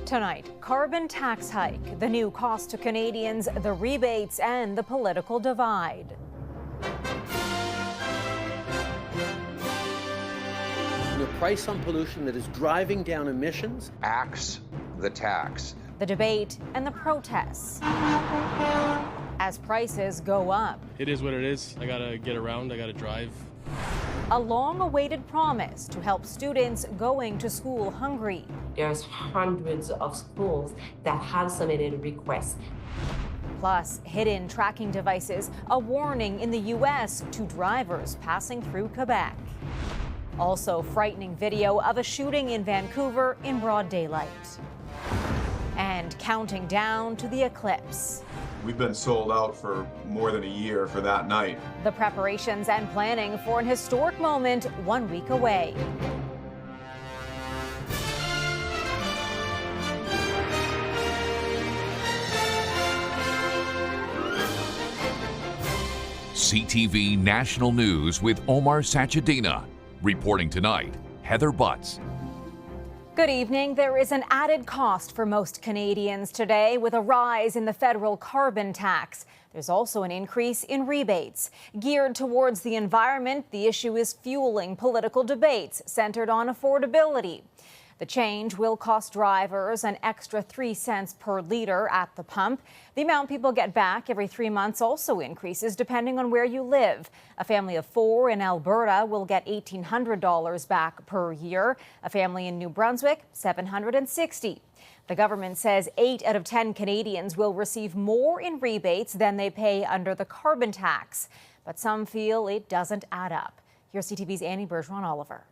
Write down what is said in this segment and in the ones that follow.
Tonight, carbon tax hike, the new cost to Canadians, the rebates, and the political divide. The price on pollution that is driving down emissions. Axe the tax. The debate and the protests as prices go up. It is what it is. I gotta get around, I gotta drive. A long-awaited promise to help students going to school hungry. There's hundreds of schools that have submitted requests. Plus, hidden tracking devices, a warning in the U.S. to drivers passing through Quebec. Also, frightening video of a shooting in Vancouver in broad daylight. And counting down to the eclipse. We've been sold out for more than a year for that night. The preparations and planning for an historic moment 1 week away. CTV National News with Omar Sachedina. Reporting tonight, Heather Butts. Good evening. There is an added cost for most Canadians today with a rise in the federal carbon tax. There's also an increase in rebates. Geared towards the environment, the issue is fueling political debates centered on affordability. The change will cost drivers an extra 3 cents per litre at the pump. The amount people get back every 3 months also increases depending on where you live. A family of 4 in Alberta will get $1,800 back per year. A family in New Brunswick, $760. The government says 8 out of 10 Canadians will receive more in rebates than they pay under the carbon tax. But some feel it doesn't add up. Here's CTV's Annie Bergeron-Oliver.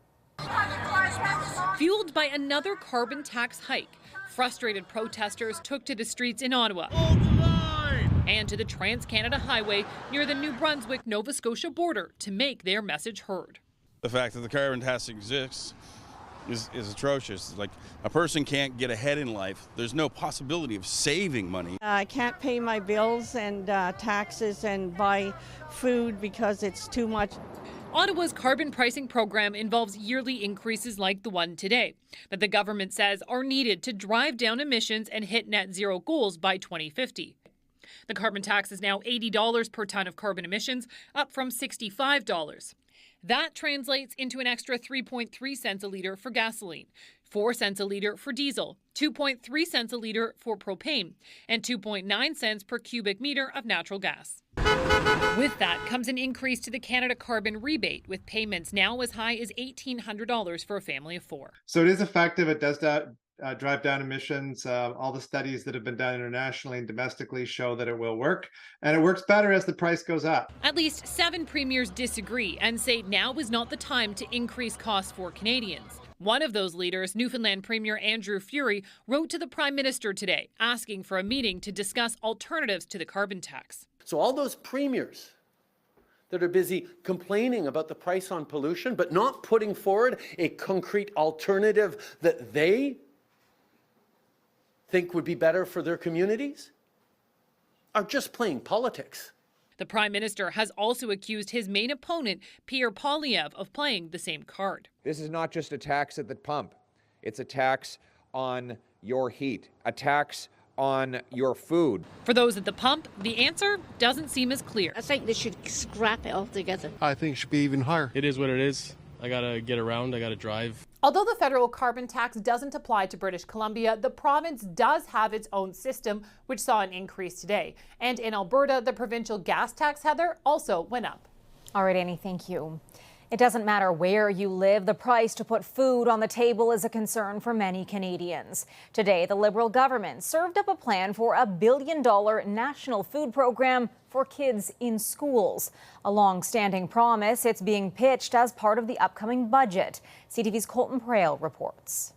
Fueled by another carbon tax hike, frustrated protesters took to the streets in Ottawa and to the Trans-Canada Highway near the New Brunswick-Nova Scotia border to make their message heard. The fact that the carbon tax exists is atrocious. Like, a person can't get ahead in life. There's no possibility of saving money. I can't pay my bills and taxes and buy food because it's too much. Ottawa's carbon pricing program involves yearly increases like the one today that the government says are needed to drive down emissions and hit net zero goals by 2050. The carbon tax is now $80 per ton of carbon emissions, up from $65. That translates into an extra 3.3 cents a litre for gasoline, 4 cents a litre for diesel, 2.3 cents a litre for propane, and 2.9 cents per cubic metre of natural gas. With that comes an increase to the Canada carbon rebate, with payments now as high as $1,800 for a family of 4. So it is effective. It does drive down emissions. All the studies that have been done internationally and domestically show that it will work, and it works better as the price goes up. At least 7 premiers disagree and say now is not the time to increase costs for Canadians. One of those leaders, Newfoundland Premier Andrew Furey, wrote to the Prime Minister today asking for a meeting to discuss alternatives to the carbon tax. So all those premiers that are busy complaining about the price on pollution, but not putting forward a concrete alternative that they think would be better for their communities, are just playing politics. The Prime Minister has also accused his main opponent, Pierre Poilievre, of playing the same card. This is not just a tax at the pump. It's a tax on your heat, a tax on your food. For those at the pump, the answer doesn't seem as clear. I think they should scrap it altogether. I think it should be even higher. It is what it is. I gotta get around, I gotta drive. Although the federal carbon tax doesn't apply to British Columbia, the province does have its own system, which saw an increase today. And in Alberta, the provincial gas tax, Heather, also went up. All right, Annie, thank you. It doesn't matter where you live, the price to put food on the table is a concern for many Canadians. Today, the Liberal government served up a plan for a $1 billion national food program for kids in schools. A long-standing promise, it's being pitched as part of the upcoming budget. CTV's Colton Prale reports.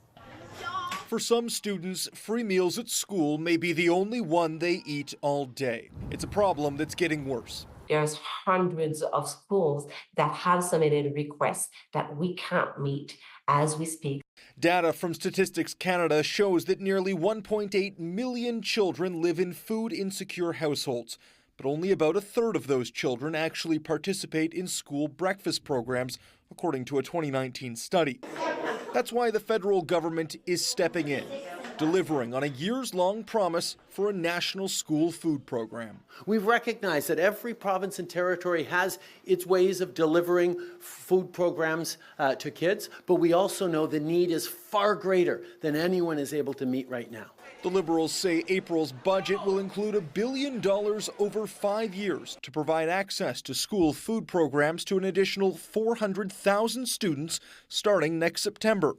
For some students, free meals at school may be the only one they eat all day. It's a problem that's getting worse. There's hundreds of schools that have submitted requests that we can't meet as we speak. Data from Statistics Canada shows that nearly 1.8 million children live in food-insecure households, but only about a third of those children actually participate in school breakfast programs, according to a 2019 study. That's why the federal government is stepping in. delivering on a years-long promise for a national school food program. We've recognized that every province and territory has its ways of delivering food programs to kids, but we also know the need is far greater than anyone is able to meet right now. The Liberals say April's budget will include $1 billion over 5 years to provide access to school food programs to an additional 400,000 students starting next September.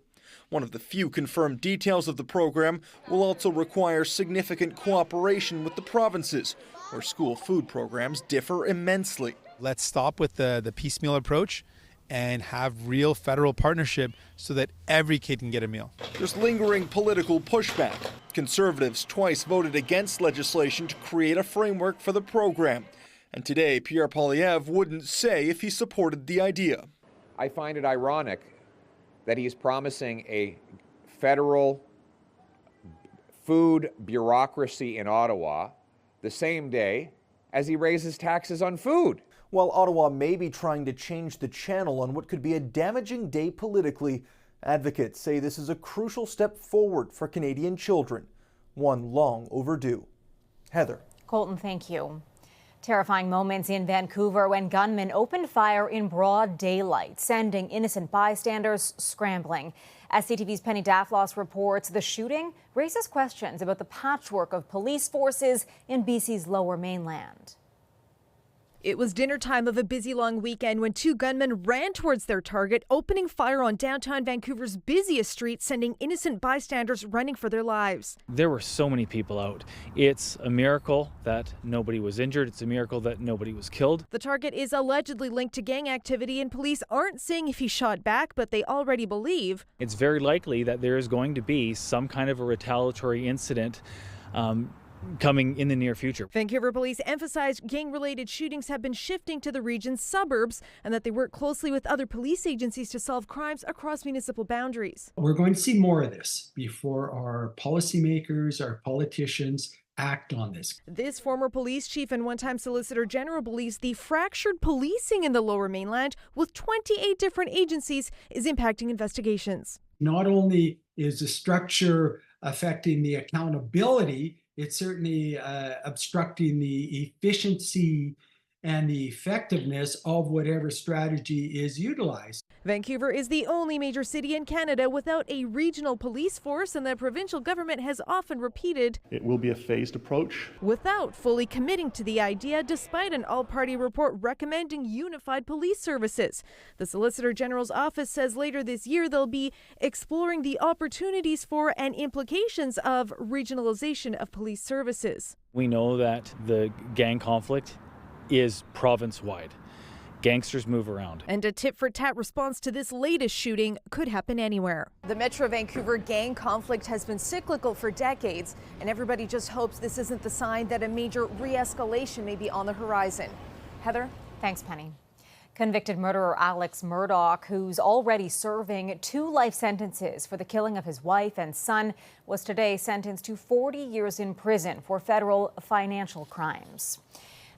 One of the few confirmed details of the program will also require significant cooperation with the provinces, where school food programs differ immensely. Let's stop with the piecemeal approach and have real federal partnership so that every kid can get a meal. There's lingering political pushback. Conservatives twice voted against legislation to create a framework for the program. And today, Pierre Poilievre wouldn't say if he supported the idea. I find it ironic that he's promising a federal food bureaucracy in Ottawa the same day as he raises taxes on food. While Ottawa may be trying to change the channel on what could be a damaging day politically, advocates say this is a crucial step forward for Canadian children, one long overdue. Heather. Colton, thank you. Terrifying moments in Vancouver when gunmen opened fire in broad daylight, sending innocent bystanders scrambling. As CTV's Penny Daflos reports, the shooting raises questions about the patchwork of police forces in BC's Lower Mainland. It was dinner time of a busy long weekend when two gunmen ran towards their target, opening fire on downtown Vancouver's busiest street, sending innocent bystanders running for their lives. There were so many people out. It's a miracle that nobody was injured. It's a miracle that nobody was killed. The target is allegedly linked to gang activity, and police aren't saying if he shot back, but they already believe it's very likely that there is going to be some kind of a retaliatory incident coming in the near future. Vancouver police emphasized gang-related shootings have been shifting to the region's suburbs and that they work closely with other police agencies to solve crimes across municipal boundaries. We're going to see more of this before our policymakers, our politicians act on this. This former police chief and one-time Solicitor General believes the fractured policing in the Lower Mainland with 28 different agencies is impacting investigations. Not only is the structure affecting the accountability, it's certainly obstructing the efficiency and the effectiveness of whatever strategy is utilized. Vancouver is the only major city in Canada without a regional police force, and the provincial government has often repeated it will be a phased approach without fully committing to the idea, despite an all-party report recommending unified police services. The Solicitor General's office says later this year they'll be exploring the opportunities for and implications of regionalization of police services. We know that the gang conflict is province-wide. Gangsters move around. And a tit-for-tat response to this latest shooting could happen anywhere. The Metro Vancouver gang conflict has been cyclical for decades, and everybody just hopes this isn't the sign that a major re-escalation may be on the horizon. Heather? Thanks, Penny. Convicted murderer Alex Murdaugh, who's already serving 2 life sentences for the killing of his wife and son, was today sentenced to 40 years in prison for federal financial crimes.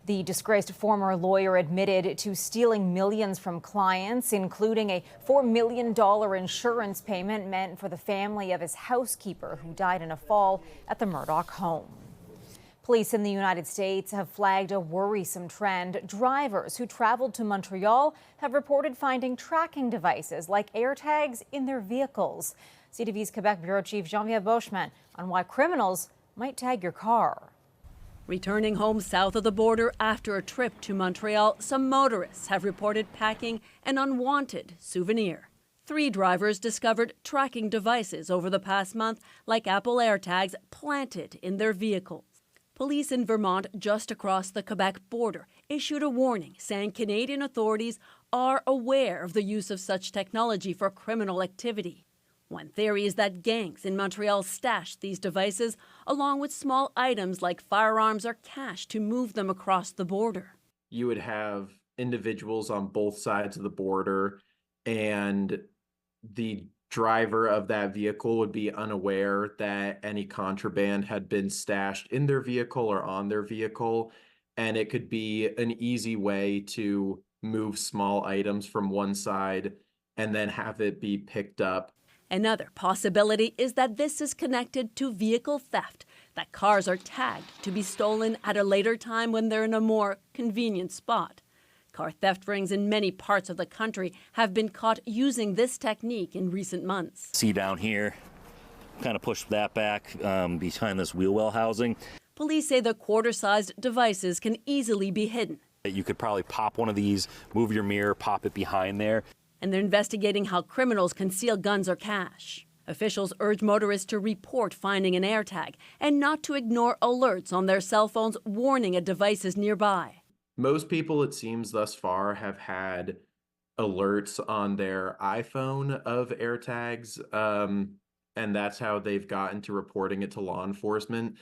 The disgraced former lawyer admitted to stealing millions from clients, including a $4 million insurance payment meant for the family of his housekeeper who died in a fall at the Murdaugh home. Police in the United States have flagged a worrisome trend. Drivers who traveled to Montreal have reported finding tracking devices like AirTags in their vehicles. CTV's Quebec Bureau Chief Geneviève Beauchemin on why criminals might tag your car. Returning home south of the border after a trip to Montreal, some motorists have reported packing an unwanted souvenir. 3 drivers discovered tracking devices over the past month, like Apple AirTags, planted in their vehicles. Police in Vermont, just across the Quebec border, issued a warning saying Canadian authorities are aware of the use of such technology for criminal activity. One theory is that gangs in Montreal stashed these devices along with small items like firearms or cash to move them across the border. You would have individuals on both sides of the border, and the driver of that vehicle would be unaware that any contraband had been stashed in their vehicle or on their vehicle, and it could be an easy way to move small items from one side and then have it be picked up. Another possibility is that this is connected to vehicle theft, that cars are tagged to be stolen at a later time when they're in a more convenient spot. Car theft rings in many parts of the country have been caught using this technique in recent months. See down here, kind of push that back behind this wheel well housing. Police say the quarter-sized devices can easily be hidden. You could probably pop one of these, move your mirror, pop it behind there. And they're investigating how criminals conceal guns or cash. Officials urge motorists to report finding an AirTag and not to ignore alerts on their cell phones warning a device is nearby. Most people, it seems thus far, have had alerts on their iPhone of AirTags, and that's how they've gotten to reporting it to law enforcement.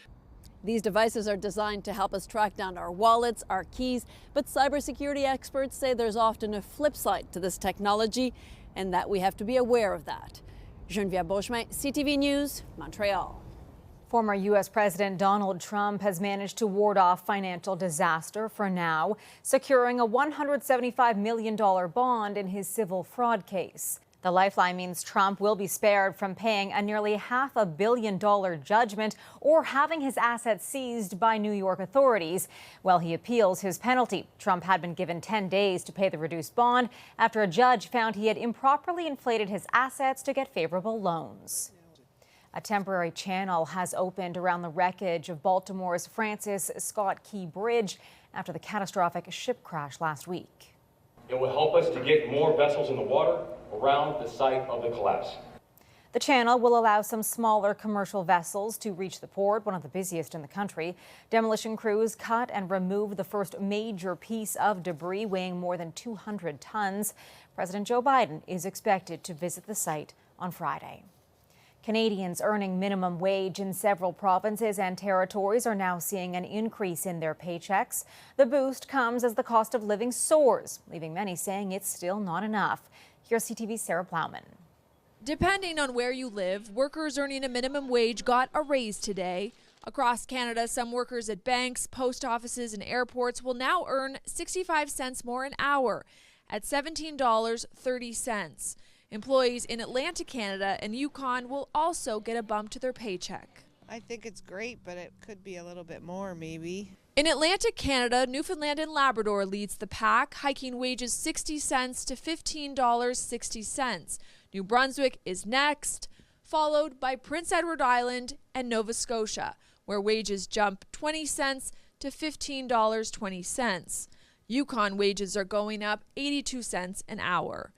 These devices are designed to help us track down our wallets, our keys, but cybersecurity experts say there's often a flip side to this technology and that we have to be aware of that. Geneviève Beauchemin, CTV News, Montreal. Former U.S. President Donald Trump has managed to ward off financial disaster for now, securing a $175 million bond in his civil fraud case. The lifeline means Trump will be spared from paying a nearly $500 million judgment or having his assets seized by New York authorities while he appeals his penalty. Trump had been given 10 days to pay the reduced bond after a judge found he had improperly inflated his assets to get favorable loans. A temporary channel has opened around the wreckage of Baltimore's Francis Scott Key Bridge after the catastrophic ship crash last week. It will help us to get more vessels in the water around the site of the collapse. The channel will allow some smaller commercial vessels to reach the port, one of the busiest in the country. Demolition crews cut and removed the first major piece of debris weighing more than 200 tons. President Joe Biden is expected to visit the site on Friday. Canadians earning minimum wage in several provinces and territories are now seeing an increase in their paychecks. The boost comes as the cost of living soars, leaving many saying it's still not enough. Here's CTV's Sarah Plowman. Depending on where you live, workers earning a minimum wage got a raise today. Across Canada, some workers at banks, post offices, and airports will now earn 65 cents more an hour at $17.30. Employees in Atlantic Canada and Yukon will also get a bump to their paycheck. I think it's great, but it could be a little bit more maybe. In Atlantic Canada, Newfoundland and Labrador leads the pack, hiking wages 60 cents to $15.60. New Brunswick is next, followed by Prince Edward Island and Nova Scotia, where wages jump 20 cents to $15.20. Yukon wages are going up 82 cents an hour.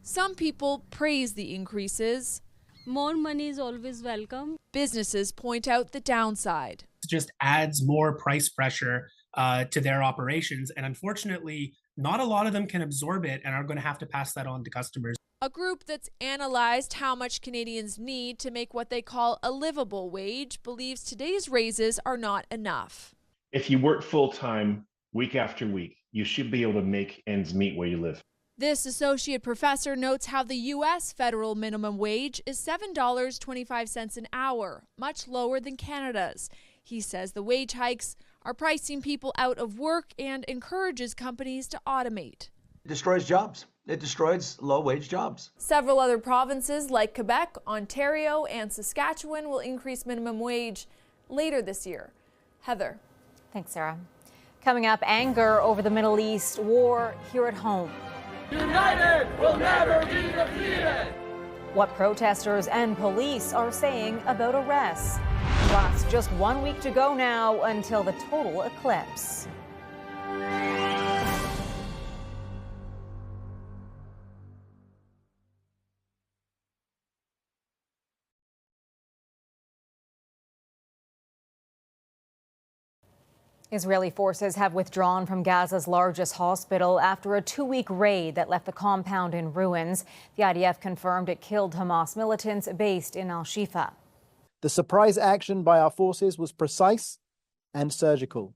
Some people praise the increases. More money is always welcome. Businesses point out the downside. It just adds more price pressure to their operations. And unfortunately, not a lot of them can absorb it and are going to have to pass that on to customers. A group that's analyzed how much Canadians need to make what they call a livable wage believes today's raises are not enough. If you work full-time, week after week, you should be able to make ends meet where you live. This associate professor notes how the U.S. federal minimum wage is $7.25 an hour, much lower than Canada's. He says the wage hikes are pricing people out of work and encourages companies to automate. It destroys jobs. It destroys low-wage jobs. Several other provinces like Quebec, Ontario, and Saskatchewan will increase minimum wage later this year. Heather. Thanks, Sarah. Coming up, anger over the Middle East war here at home. United will never be defeated. What protesters and police are saying about arrests. Plus, just 1 week to go now until the total eclipse. Israeli forces have withdrawn from Gaza's largest hospital after a 2-week raid that left the compound in ruins. The IDF confirmed it killed Hamas militants based in Al-Shifa. The surprise action by our forces was precise and surgical.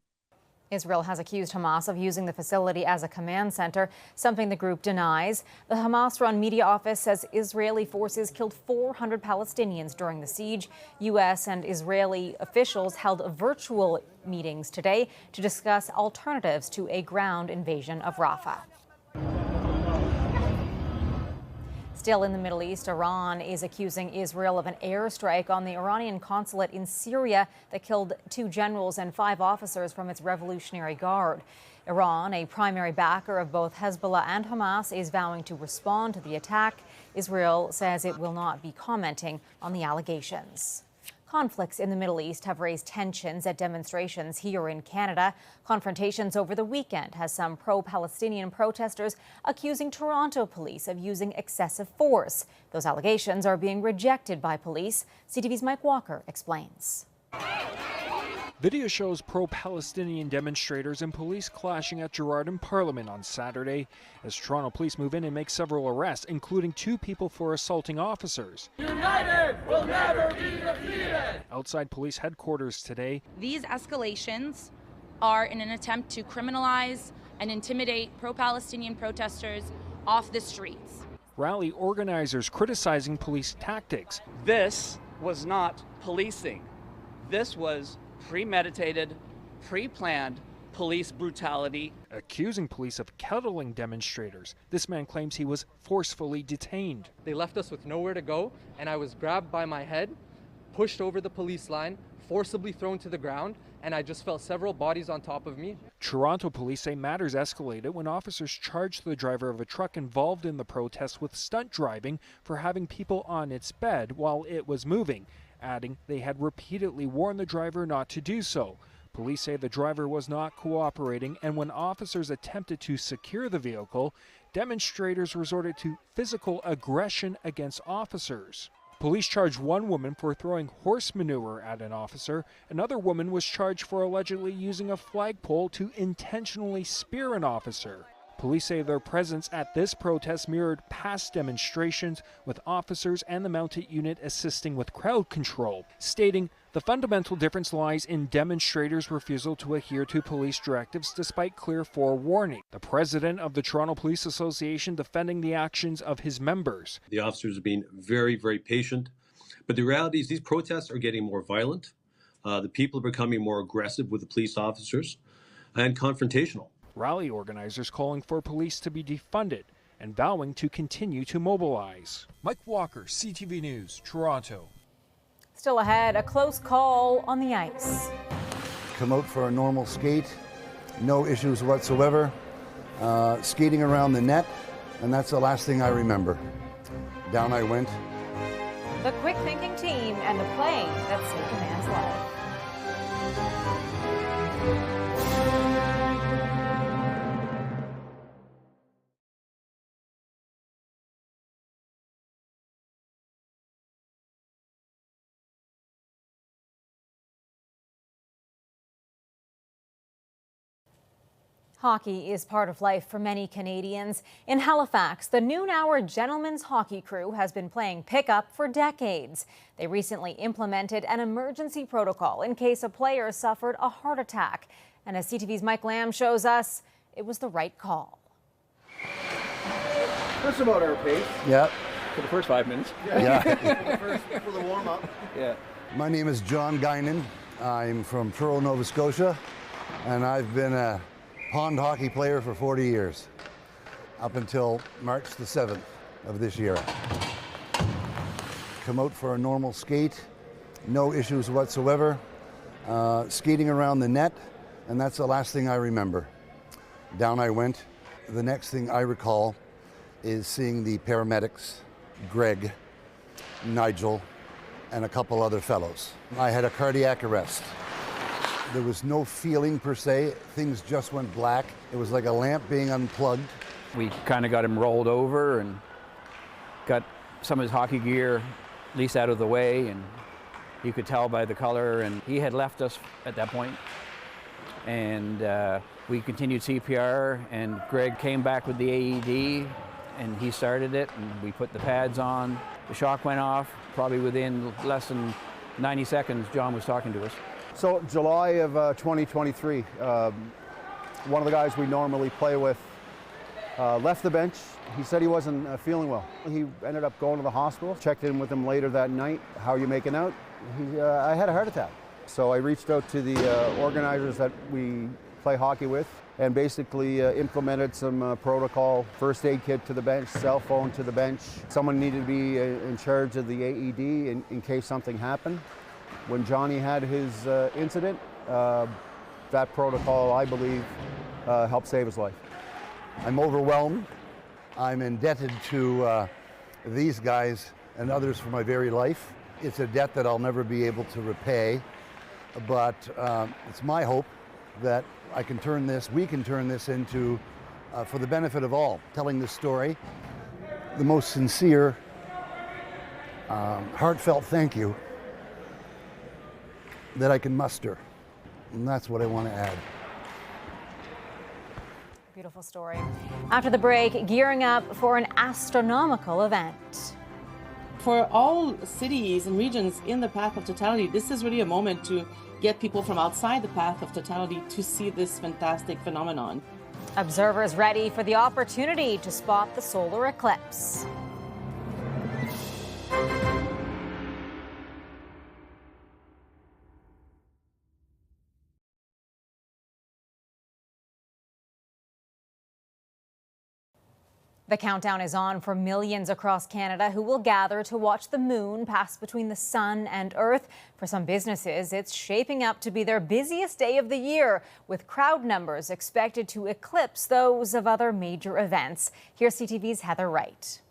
Israel has accused Hamas of using the facility as a command center, something the group denies. The Hamas-run media office says Israeli forces killed 400 Palestinians during the siege. U.S. and Israeli officials held virtual meetings today to discuss alternatives to a ground invasion of Rafah. Still in the Middle East, Iran is accusing Israel of an airstrike on the Iranian consulate in Syria that killed 2 generals and 5 officers from its Revolutionary Guard. Iran, a primary backer of both Hezbollah and Hamas, is vowing to respond to the attack. Israel says it will not be commenting on the allegations. Conflicts in the Middle East have raised tensions at demonstrations here in Canada. Confrontations over the weekend has some pro-Palestinian protesters accusing Toronto police of using excessive force. Those allegations are being rejected by police. CTV's Mike Walker explains. Video shows pro-Palestinian demonstrators and police clashing at Gerrard and Parliament on Saturday as Toronto police move in and make several arrests, including 2 people for assaulting officers. United will never be defeated. Outside police headquarters today, these escalations are in an attempt to criminalize and intimidate pro-Palestinian protesters off the streets. Rally organizers criticizing police tactics. This was not policing. This was premeditated, pre-planned police brutality. Accusing police of kettling demonstrators. This man claims he was forcefully detained. They left us with nowhere to go, and I was grabbed by my head, pushed over the police line, forcibly thrown to the ground, and I just felt several bodies on top of me. Toronto police say matters escalated when officers charged the driver of a truck involved in the protest with stunt driving for having people on its bed while it was moving, adding they had repeatedly warned the driver not to do so. Police say the driver was not cooperating, and when officers attempted to secure the vehicle, demonstrators resorted to physical aggression against officers. Police charged 1 woman for throwing horse manure at an officer. Another woman was charged for allegedly using a flagpole to intentionally spear an officer. Police say their presence at this protest mirrored past demonstrations, with officers and the mounted unit assisting with crowd control, stating the fundamental difference lies in demonstrators' refusal to adhere to police directives despite clear forewarning. The president of the Toronto Police Association defending the actions of his members. The officers are being very, very patient, but the reality is these protests are getting more violent. The people are becoming more aggressive with the police officers and confrontational. Rally organizers calling for police to be defunded and vowing to continue to mobilize. Mike Walker, CTV News, Toronto. Still ahead, a close call on the ice. Come out for a normal skate, no issues whatsoever. Skating around the net, and that's the last thing I remember. Down I went. The quick thinking team and the play that saved a man's life. Hockey is part of life for many Canadians. In Halifax, the noon hour gentlemen's hockey crew has been playing pickup for decades. They recently implemented an emergency protocol in case a player suffered a heart attack. And as CTV's Mike Lamb shows us, it was the right call. That's about our pace. Yeah. For the first 5 minutes. Yeah. For the warm-up. Yeah. My name is John Guinan. I'm from Truro, Nova Scotia, and I've been a pond hockey player for 40 years, up until March the 7th of this year. Come out for a normal skate, no issues whatsoever. Skating around the net, and that's the last thing I remember. Down I went. The next thing I recall is seeing the paramedics, Greg, Nigel, and a couple other fellows. I had a cardiac arrest. There was no feeling per se. Things just went black. It was like a lamp being unplugged. We kind of got him rolled over and got some of his hockey gear at least out of the way, and you could tell by the color, and he had left us at that point. And we continued CPR, and Greg came back with the AED, and he started it, and we put the pads on. The shock went off. Probably within less than 90 seconds, John was talking to us. So July of 2023, one of the guys we normally play with left the bench. He said he wasn't feeling well. He ended up going to the hospital, checked in with him later that night. How are you making out? I had a heart attack. So I reached out to the organizers that we play hockey with, and basically implemented some protocol, first aid kit to the bench, cell phone to the bench. Someone needed to be in charge of the AED in case something happened. When Johnny had his incident, that protocol, I believe, helped save his life. I'm overwhelmed. I'm indebted to these guys and others for my very life. It's a debt that I'll never be able to repay, but it's my hope that we can turn this into, for the benefit of all, telling this story, the most sincere, heartfelt thank you that I can muster. And that's what I want to add. Beautiful story. After the break, gearing up for an astronomical event. For all cities and regions in the path of totality, this is really a moment to get people from outside the path of totality to see this fantastic phenomenon. Observers ready for the opportunity to spot the solar eclipse. The countdown is on for millions across Canada who will gather to watch the moon pass between the sun and Earth. For some businesses, it's shaping up to be their busiest day of the year, with crowd numbers expected to eclipse those of other major events. Here's CTV's Heather Wright.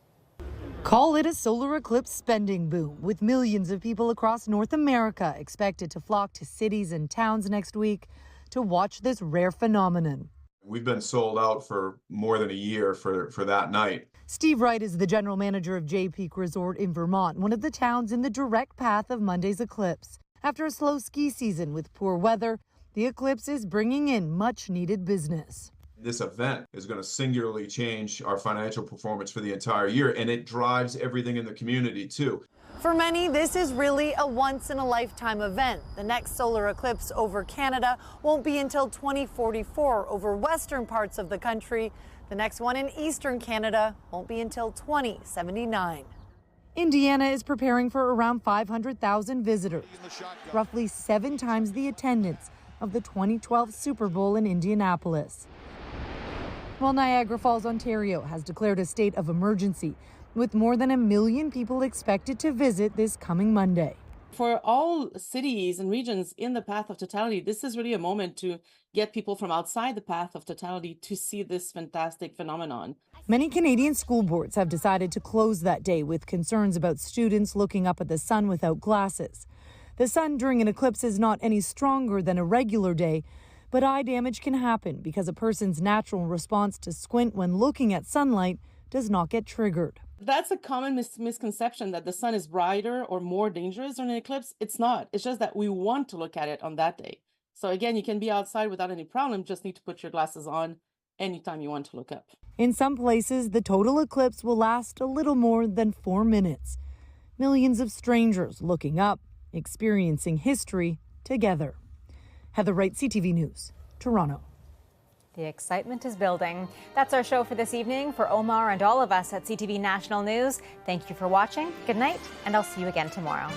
Call it a solar eclipse spending boom, with millions of people across North America expected to flock to cities and towns next week to watch this rare phenomenon. We've been sold out for more than a year for that night. Steve Wright is the general manager of Jay Peak Resort in Vermont, one of the towns in the direct path of Monday's eclipse. After a slow ski season with poor weather, the eclipse is bringing in much needed business. This event is going to singularly change our financial performance for the entire year, and it drives everything in the community too. For many, this is really a once-in-a-lifetime event. The next solar eclipse over Canada won't be until 2044 over western parts of the country. The next one in eastern Canada won't be until 2079. Indiana is preparing for around 500,000 visitors, roughly 7 times the attendance of the 2012 Super Bowl in Indianapolis. While Niagara Falls, Ontario has declared a state of emergency, with more than 1 million people expected to visit this coming Monday. For all cities and regions in the path of totality, this is really a moment to get people from outside the path of totality to see this fantastic phenomenon. Many Canadian school boards have decided to close that day with concerns about students looking up at the sun without glasses. The sun during an eclipse is not any stronger than a regular day, but eye damage can happen because a person's natural response to squint when looking at sunlight does not get triggered. That's a common misconception that the sun is brighter or more dangerous during an eclipse. It's not. It's just that we want to look at it on that day. So again, you can be outside without any problem, just need to put your glasses on anytime you want to look up. In some places, the total eclipse will last a little more than 4 minutes. Millions of strangers looking up, experiencing history together. Heather Wright, CTV News, Toronto. The excitement is building. That's our show for this evening. For Omar and all of us at CTV National News, thank you for watching. Good night, and I'll see you again tomorrow.